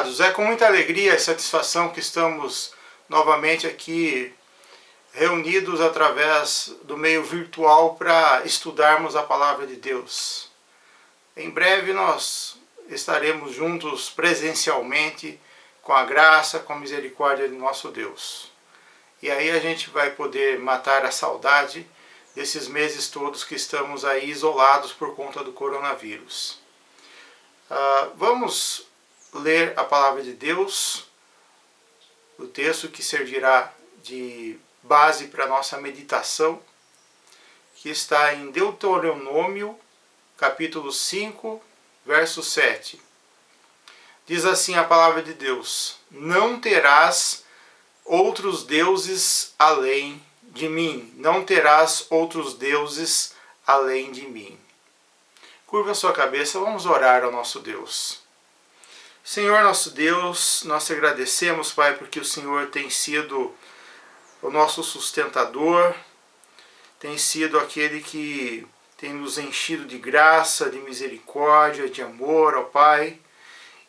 amados, é com muita alegria e satisfação que estamos novamente aqui reunidos através do meio virtual para estudarmos a Palavra de Deus. Em breve nós estaremos juntos presencialmente com a graça, com a misericórdia de nosso Deus. E aí a gente vai poder matar a saudade desses meses todos que estamos aí isolados por conta do coronavírus. Vamos ler a Palavra de Deus, o texto que servirá de base para a nossa meditação, que está em Deuteronômio, capítulo 5, verso 7. Diz assim a Palavra de Deus: não terás outros deuses além de mim. Não terás outros deuses além de mim. Curva a sua cabeça, vamos orar ao nosso Deus. Senhor nosso Deus, nós te agradecemos, Pai, porque o Senhor tem sido o nosso sustentador, tem sido aquele que tem nos enchido de graça, de misericórdia, de amor, ó Pai.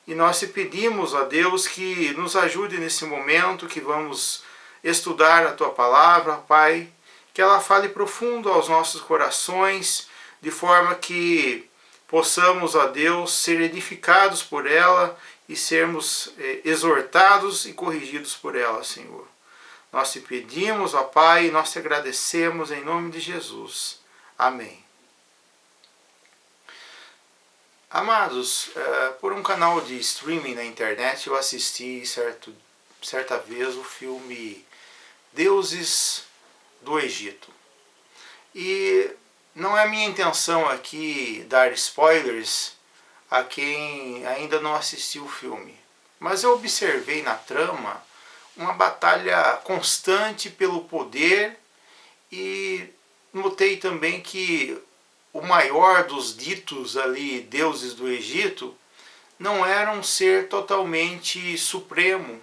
E nós te pedimos, ó Deus, que nos ajude nesse momento que vamos estudar a Tua Palavra, ó Pai, que ela fale profundo aos nossos corações, de forma que possamos, ó Deus, ser edificados por ela e sermos exortados e corrigidos por ela, Senhor. Nós te pedimos, ó Pai, e nós te agradecemos em nome de Jesus. Amém. Amados, por um canal de streaming na internet eu assisti certa vez o filme Deuses do Egito. E não é minha intenção aqui dar spoilers a quem ainda não assistiu o filme, mas eu observei na trama uma batalha constante pelo poder e notei também que o maior dos ditos ali deuses do Egito não era um ser totalmente supremo,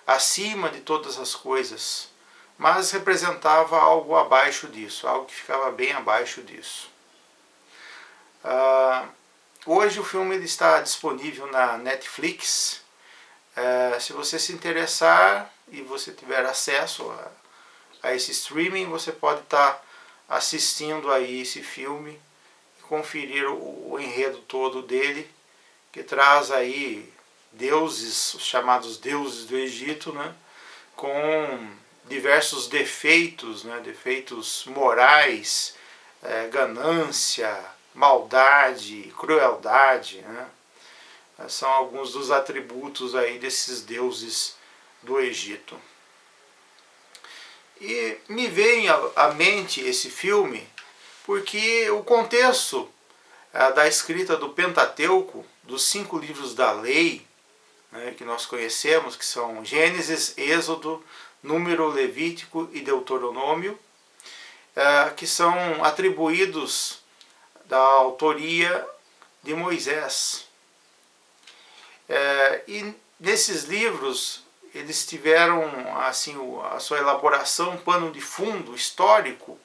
acima de todas as coisas, mas representava algo abaixo disso, algo que ficava bem abaixo disso. Hoje o filme ele está disponível na Netflix. Se você se interessar e você tiver acesso a esse streaming, você pode estar assistindo aí esse filme e conferir o enredo todo dele, que traz aí deuses, os chamados deuses do Egito, né, com diversos defeitos, né, defeitos morais, ganância, maldade, crueldade, né, são alguns dos atributos aí desses deuses do Egito. E me veio à mente esse filme porque o contexto da escrita do Pentateuco, dos 5 livros da lei, né, que nós conhecemos, que são Gênesis, Êxodo, Número, Levítico e Deuteronômio, que são atribuídos da autoria de Moisés. E nesses livros eles tiveram assim a sua elaboração, um pano de fundo histórico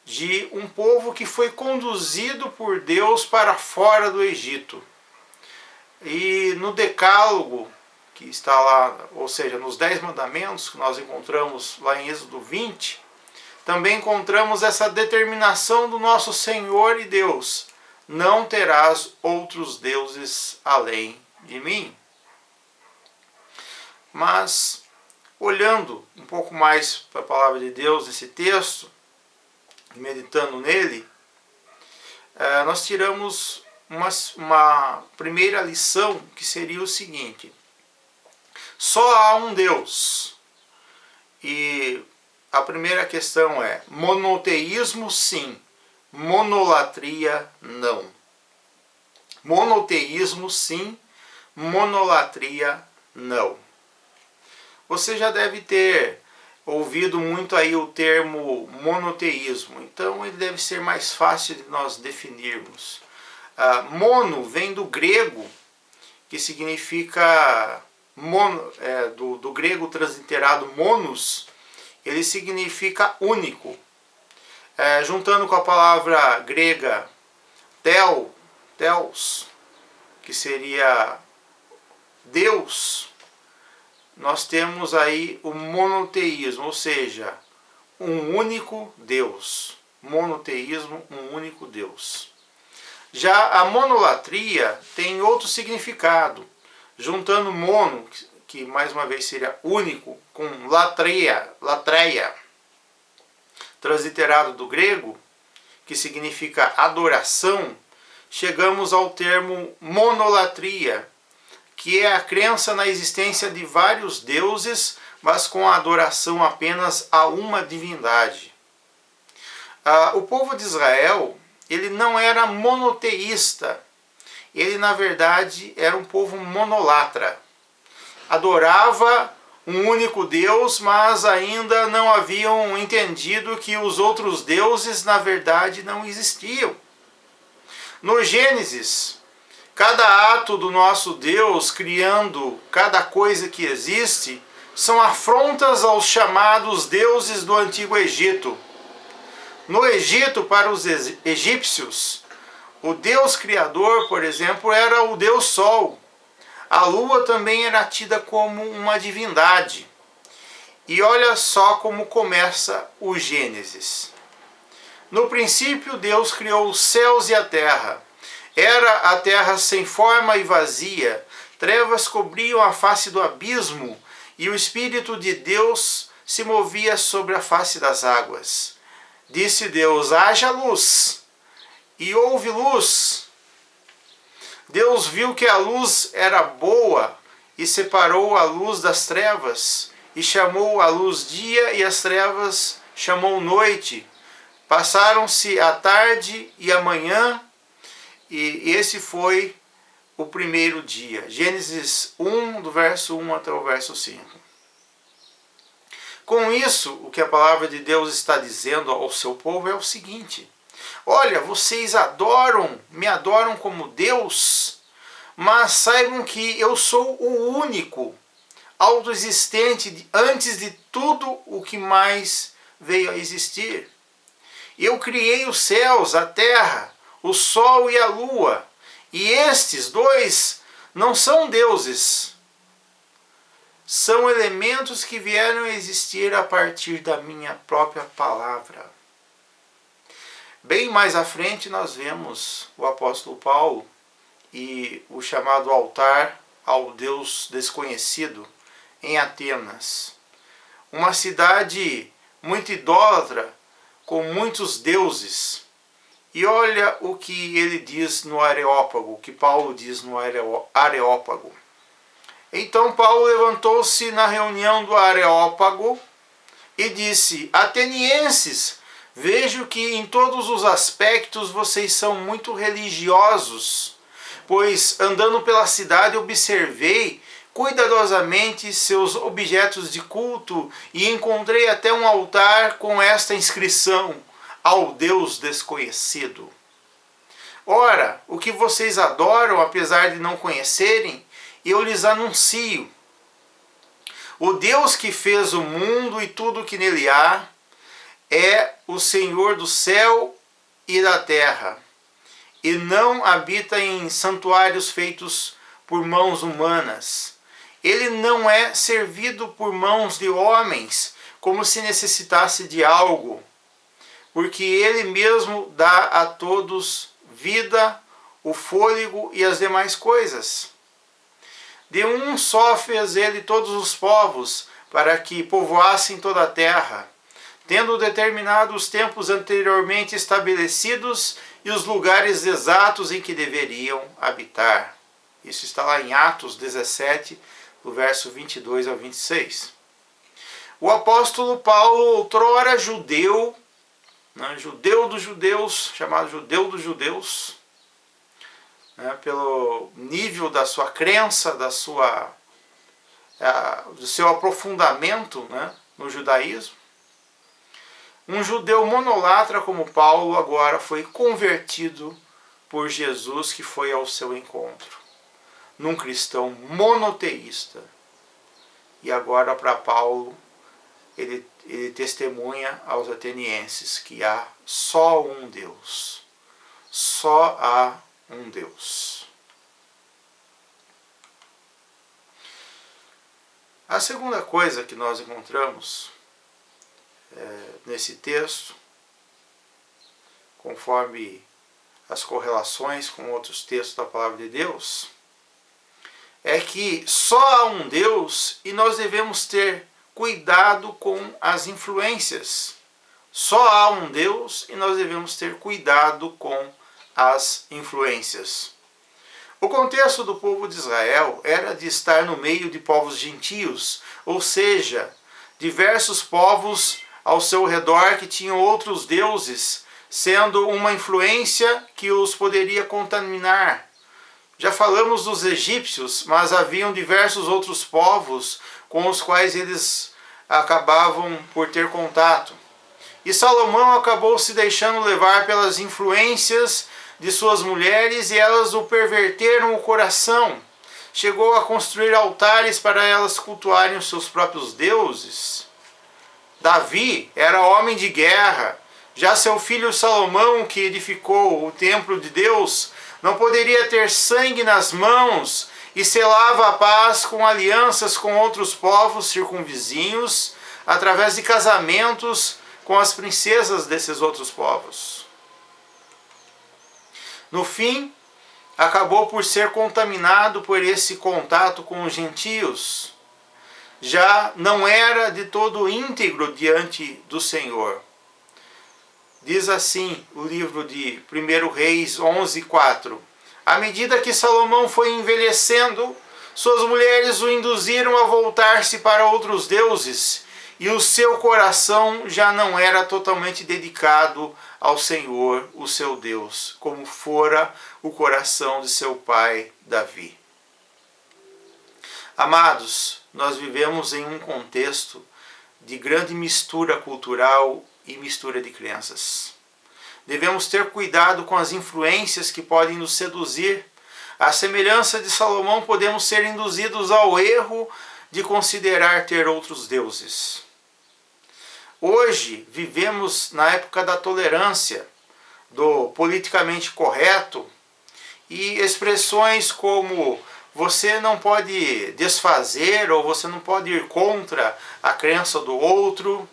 de um povo que foi conduzido por Deus para fora do Egito. E no Decálogo, que está lá, ou seja, nos 10 mandamentos que nós encontramos lá em Êxodo 20, também encontramos essa determinação do nosso Senhor e Deus: não terás outros deuses além de mim. Mas, olhando um pouco mais para a Palavra de Deus, nesse texto, meditando nele, nós tiramos uma primeira lição, que seria o seguinte: só há um Deus. E a primeira questão é: monoteísmo sim, monolatria não. Monoteísmo sim, monolatria não. Você já deve ter ouvido muito aí o termo monoteísmo, então ele deve ser mais fácil de nós definirmos. Mono vem do grego, que significa, do grego transliterado monos, ele significa único. Juntando com a palavra grega theos, que seria Deus, nós temos aí o monoteísmo, ou seja, um único Deus. Monoteísmo, um único Deus. Já a monolatria tem outro significado, juntando mono, que mais uma vez seria único, com latreia, transliterado do grego, que significa adoração, chegamos ao termo monolatria, que é a crença na existência de vários deuses, mas com a adoração apenas a uma divindade. O povo de Israel, ele não era monoteísta, ele na verdade era um povo monolatra. Adorava um único Deus, mas ainda não haviam entendido que os outros deuses na verdade não existiam. No Gênesis, cada ato do nosso Deus criando cada coisa que existe são afrontas aos chamados deuses do Antigo Egito. No Egito, para os egípcios, o Deus Criador, por exemplo, era o Deus Sol. A lua também era tida como uma divindade. E olha só como começa o Gênesis. No princípio, Deus criou os céus e a terra. Era a terra sem forma e vazia. Trevas cobriam a face do abismo, e o Espírito de Deus se movia sobre a face das águas. Disse Deus: haja luz, e houve luz. Deus viu que a luz era boa, e separou a luz das trevas, e chamou a luz dia, e as trevas chamou noite. Passaram-se a tarde e a manhã, e esse foi o primeiro dia. Gênesis 1, do verso 1 até o verso 5. Com isso, o que a palavra de Deus está dizendo ao seu povo é o seguinte: olha, vocês me adoram como Deus, mas saibam que eu sou o único, autoexistente, antes de tudo o que mais veio a existir. Eu criei os céus, a terra, o sol e a lua, e estes dois não são deuses. São elementos que vieram a existir a partir da minha própria palavra. Bem mais à frente nós vemos o apóstolo Paulo e o chamado altar ao Deus desconhecido em Atenas. Uma cidade muito idólatra, com muitos deuses. E olha o que ele diz no Areópago, o que Paulo diz no Areópago. Então Paulo levantou-se na reunião do Areópago e disse: atenienses, vejo que em todos os aspectos vocês são muito religiosos, pois andando pela cidade observei cuidadosamente seus objetos de culto e encontrei até um altar com esta inscrição: ao Deus desconhecido. Ora, o que vocês adoram, apesar de não conhecerem, eu lhes anuncio. O Deus que fez o mundo e tudo que nele há é o Senhor do céu e da terra, e não habita em santuários feitos por mãos humanas. Ele não é servido por mãos de homens, como se necessitasse de algo, porque ele mesmo dá a todos vida, o fôlego e as demais coisas. De um só fez ele todos os povos, para que povoassem toda a terra, tendo determinado os tempos anteriormente estabelecidos e os lugares exatos em que deveriam habitar. Isso está lá em Atos 17, do verso 22 ao 26. O apóstolo Paulo, outrora judeu, judeu dos judeus, chamado judeu dos judeus, pelo nível da sua crença, do seu aprofundamento no judaísmo. Um judeu monolatra como Paulo agora foi convertido por Jesus, que foi ao seu encontro, num cristão monoteísta. E agora, para Paulo, ele testemunha aos atenienses que há só um Deus. Só há um Deus. A segunda coisa que nós encontramos nesse texto, conforme as correlações com outros textos da Palavra de Deus, é que só há um Deus e nós devemos ter cuidado com as influências. Só há um Deus e nós devemos ter cuidado com as influências. O contexto do povo de Israel era de estar no meio de povos gentios, ou seja, diversos povos ao seu redor que tinham outros deuses, sendo uma influência que os poderia contaminar. Já falamos dos egípcios, mas haviam diversos outros povos com os quais eles acabavam por ter contato. E Salomão acabou se deixando levar pelas influências de suas mulheres e elas o perverteram o coração. Chegou a construir altares para elas cultuarem os seus próprios deuses. Davi era homem de guerra. Já seu filho Salomão, que edificou o templo de Deus, não poderia ter sangue nas mãos e selava a paz com alianças com outros povos circunvizinhos, através de casamentos com as princesas desses outros povos. No fim, acabou por ser contaminado por esse contato com os gentios. Já não era de todo íntegro diante do Senhor. Diz assim o livro de 1 Reis 11:4. À medida que Salomão foi envelhecendo, suas mulheres o induziram a voltar-se para outros deuses, e o seu coração já não era totalmente dedicado ao Senhor, o seu Deus, como fora o coração de seu pai Davi. Amados, nós vivemos em um contexto de grande mistura cultural e mistura de crenças. Devemos ter cuidado com as influências que podem nos seduzir. À semelhança de Salomão, podemos ser induzidos ao erro de considerar ter outros deuses. Hoje vivemos na época da tolerância, do politicamente correto, e expressões como você não pode desfazer ou você não pode ir contra a crença do outro,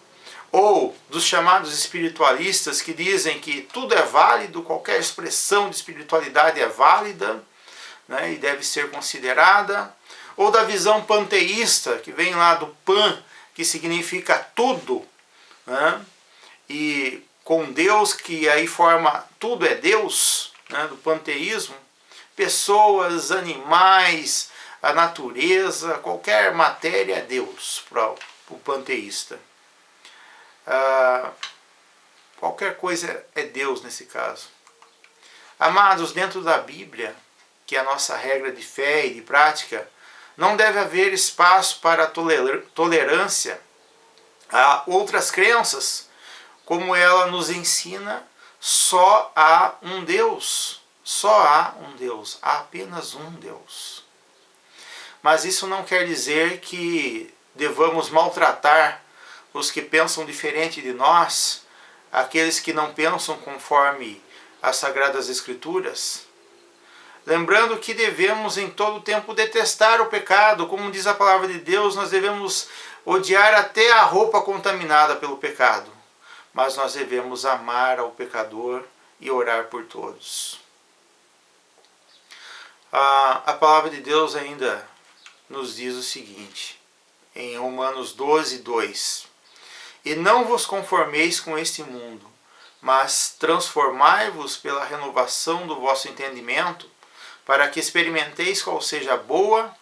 ou dos chamados espiritualistas que dizem que tudo é válido, qualquer expressão de espiritualidade é válida, né, e deve ser considerada, ou da visão panteísta, que vem lá do pan, que significa tudo, né, e com Deus, que aí forma tudo é Deus, né, do panteísmo, pessoas, animais, a natureza, qualquer matéria é Deus para o panteísta. Qualquer coisa é Deus nesse caso. Amados, dentro da Bíblia, que é a nossa regra de fé e de prática, não deve haver espaço para tolerância a outras crenças, como ela nos ensina. Só há um Deus, só há um Deus, há apenas um Deus. Mas isso não quer dizer que devamos maltratar os que pensam diferente de nós, aqueles que não pensam conforme as Sagradas Escrituras. Lembrando que devemos em todo tempo detestar o pecado, como diz a palavra de Deus, nós devemos odiar até a roupa contaminada pelo pecado, mas nós devemos amar ao pecador e orar por todos. A palavra de Deus ainda nos diz o seguinte, em Romanos 12:2: E não vos conformeis com este mundo, mas transformai-vos pela renovação do vosso entendimento, para que experimenteis qual seja a boa,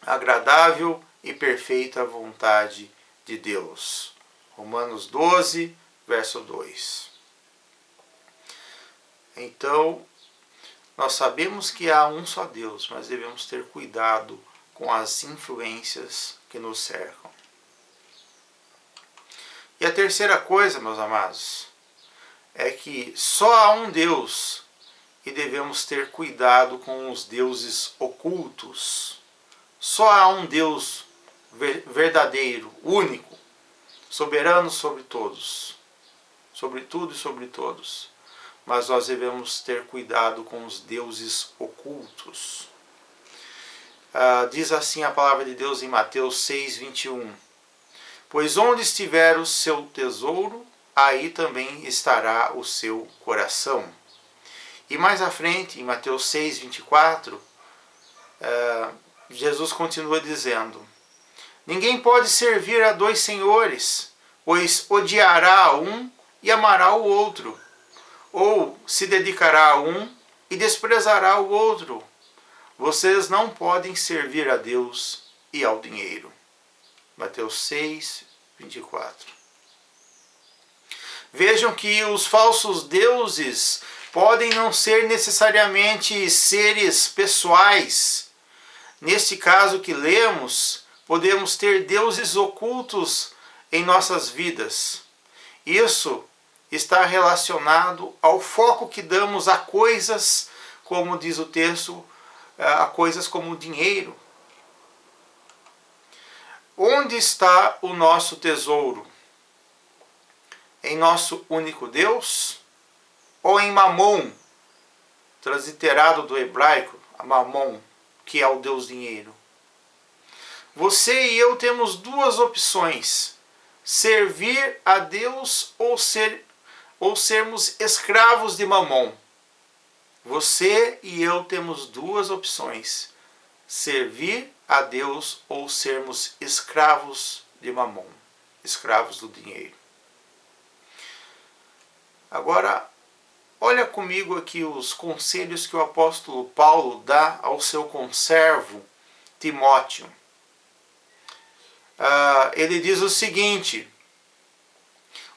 agradável e perfeita vontade de Deus. Romanos 12, verso 2. Então, nós sabemos que há um só Deus, mas devemos ter cuidado com as influências que nos cercam. E a terceira coisa, meus amados, é que só há um Deus e devemos ter cuidado com os deuses ocultos. Só há um Deus verdadeiro, único, soberano sobre todos, sobre tudo e sobre todos. Mas nós devemos ter cuidado com os deuses ocultos. Diz assim a palavra de Deus em Mateus 6, 21. Pois onde estiver o seu tesouro, aí também estará o seu coração. E mais à frente, em Mateus 6, 24, Jesus continua dizendo: ninguém pode servir a dois senhores, pois odiará a um e amará o outro, ou se dedicará a um e desprezará o outro. Vocês não podem servir a Deus e ao dinheiro. Mateus 6, 24. Vejam que os falsos deuses podem não ser necessariamente seres pessoais. Neste caso que lemos, podemos ter deuses ocultos em nossas vidas. Isso está relacionado ao foco que damos a coisas, como diz o texto, a coisas como o dinheiro. Onde está o nosso tesouro? Em nosso único Deus? Ou em Mamon, transliterado do hebraico, Mamon, que é o Deus dinheiro? Você e eu temos duas opções: servir a Deus ou sermos escravos de Mamon. Você e eu temos duas opções: servir a Deus ou sermos escravos de Mamon, escravos do dinheiro. Agora, olha comigo aqui os conselhos que o apóstolo Paulo dá ao seu conservo Timóteo. Ele diz o seguinte: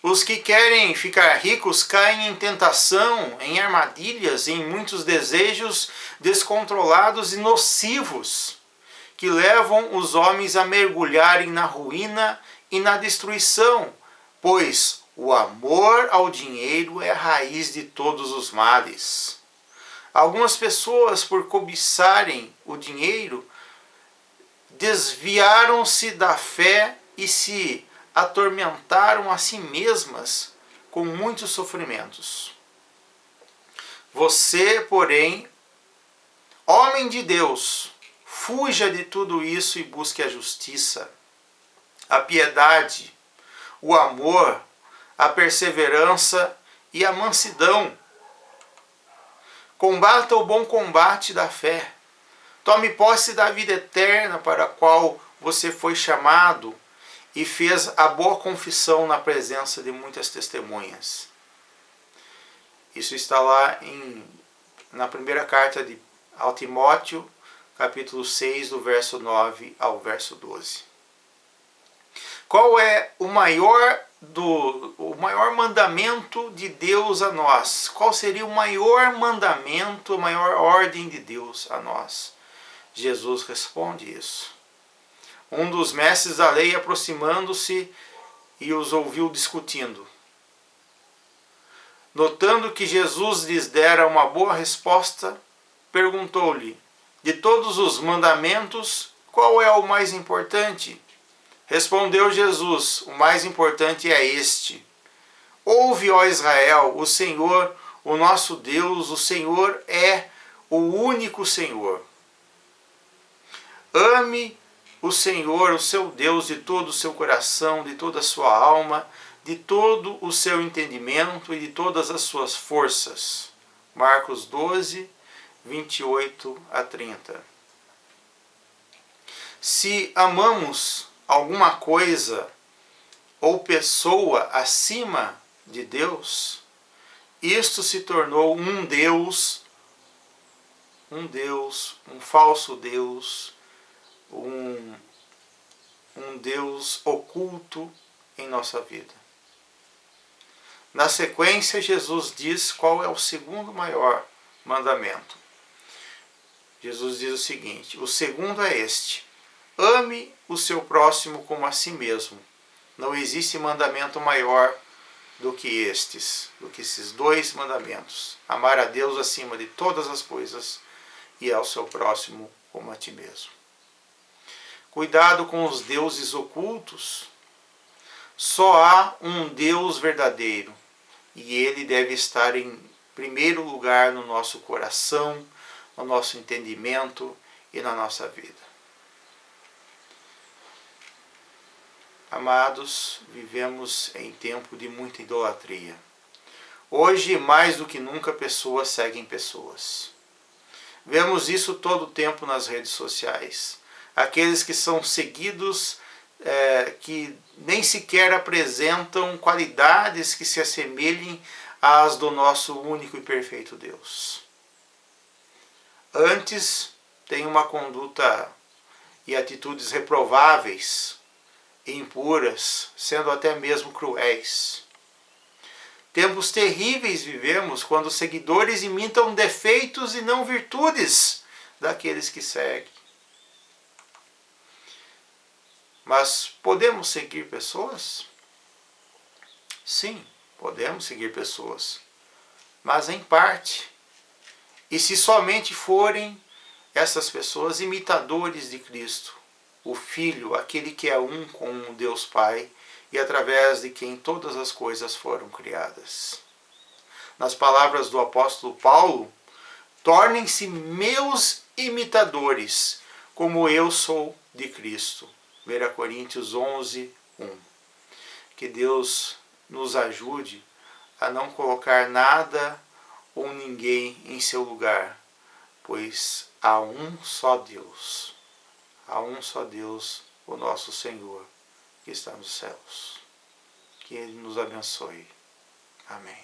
os que querem ficar ricos caem em tentação, em armadilhas, em muitos desejos descontrolados e nocivos, que levam os homens a mergulharem na ruína e na destruição, pois o amor ao dinheiro é a raiz de todos os males. Algumas pessoas, por cobiçarem o dinheiro, desviaram-se da fé e se atormentaram a si mesmas com muitos sofrimentos. Você, porém, homem de Deus, fuja de tudo isso e busque a justiça, a piedade, o amor, a perseverança e a mansidão. Combata o bom combate da fé. Tome posse da vida eterna para a qual você foi chamado e fez a boa confissão na presença de muitas testemunhas. Isso está lá na primeira carta ao Timóteo, capítulo 6, do verso 9 ao verso 12. Qual é o maior mandamento de Deus a nós? Qual seria o maior mandamento, a maior ordem de Deus a nós? Jesus responde isso. Um dos mestres da lei, aproximando-se, e os ouviu discutindo. Notando que Jesus lhes dera uma boa resposta, perguntou-lhe: de todos os mandamentos, qual é o mais importante? Respondeu Jesus: o mais importante é este: ouve, ó Israel, o Senhor, o nosso Deus, o Senhor é o único Senhor. Ame o Senhor, o seu Deus, de todo o seu coração, de toda a sua alma, de todo o seu entendimento e de todas as suas forças. Marcos 12, 28 a 30. Se amamos alguma coisa ou pessoa acima de Deus, isto se tornou um Deus, um falso Deus, um Deus oculto em nossa vida. Na sequência, Jesus diz qual é o segundo maior mandamento. Jesus diz o seguinte: o segundo é este: ame o seu próximo como a si mesmo. Não existe mandamento maior do que esses dois mandamentos: amar a Deus acima de todas as coisas e ao seu próximo como a ti mesmo. Cuidado com os deuses ocultos. Só há um Deus verdadeiro e ele deve estar em primeiro lugar no nosso coração, no nosso entendimento e na nossa vida. Amados, vivemos em tempo de muita idolatria. Hoje, mais do que nunca, pessoas seguem pessoas. Vemos isso todo o tempo nas redes sociais. Aqueles que são seguidos, que nem sequer apresentam qualidades que se assemelhem às do nosso único e perfeito Deus. Antes, tem uma conduta e atitudes reprováveis, impuras, sendo até mesmo cruéis. Tempos terríveis vivemos quando os seguidores imitam defeitos e não virtudes daqueles que seguem. Mas podemos seguir pessoas? Sim, podemos seguir pessoas, mas em parte. E se somente forem essas pessoas imitadores de Cristo, o Filho, aquele que é um com o Deus Pai, e através de quem todas as coisas foram criadas. Nas palavras do apóstolo Paulo, tornem-se meus imitadores, como eu sou de Cristo. 1 Coríntios 11, 1. Que Deus nos ajude a não colocar nada ou ninguém em seu lugar, pois há um só Deus. Há um só Deus, o nosso Senhor, que está nos céus. Que Ele nos abençoe. Amém.